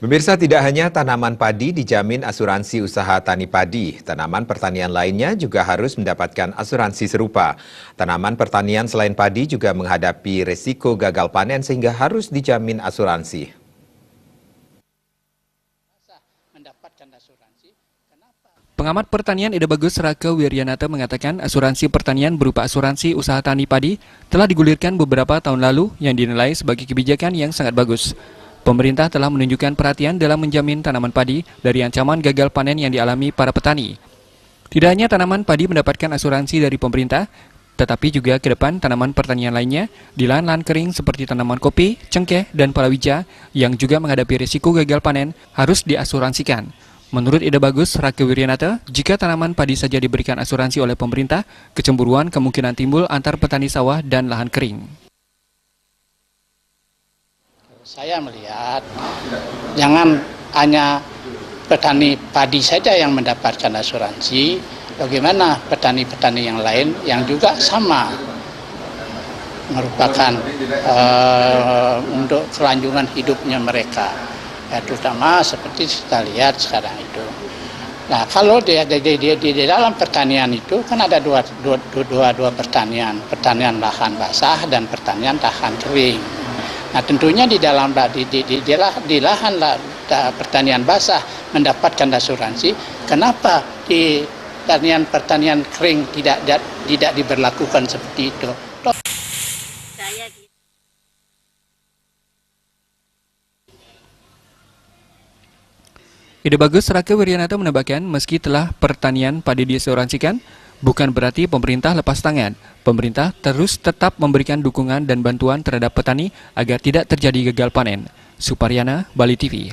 Pemirsa, tidak hanya tanaman padi dijamin asuransi usaha tani padi, tanaman pertanian lainnya juga harus mendapatkan asuransi serupa. Tanaman pertanian selain padi juga menghadapi resiko gagal panen sehingga harus dijamin asuransi. Pengamat pertanian Ida Bagus Rake Wiryanata mengatakan asuransi pertanian berupa asuransi usaha tani padi telah digulirkan beberapa tahun lalu yang dinilai sebagai kebijakan yang sangat bagus. Pemerintah telah menunjukkan perhatian dalam menjamin tanaman padi dari ancaman gagal panen yang dialami para petani. Tidak hanya tanaman padi mendapatkan asuransi dari pemerintah, tetapi juga ke depan tanaman pertanian lainnya di lahan-lahan kering seperti tanaman kopi, cengkeh, dan palawija yang juga menghadapi risiko gagal panen harus diasuransikan. Menurut Ida Bagus Rake Wiryanata, jika tanaman padi saja diberikan asuransi oleh pemerintah, kecemburuan kemungkinan timbul antar petani sawah dan lahan kering. Saya melihat jangan hanya petani padi saja yang mendapatkan asuransi, bagaimana petani-petani yang lain yang juga sama merupakan untuk kelanjutan hidupnya mereka, ya, terutama seperti kita lihat sekarang itu. Nah, kalau di dalam pertanian itu kan ada dua pertanian, pertanian lahan basah dan pertanian lahan kering. Nah, tentunya di dalam di lahan pertanian basah mendapatkan asuransi. Kenapa di pertanian kering tidak diberlakukan seperti itu? Ida Bagus Rake Wiryanata menambahkan, meski telah pertanian padi diasuransikan, bukan berarti pemerintah lepas tangan. Pemerintah terus tetap memberikan dukungan dan bantuan terhadap petani agar tidak terjadi gagal panen. Suparyana, Bali TV.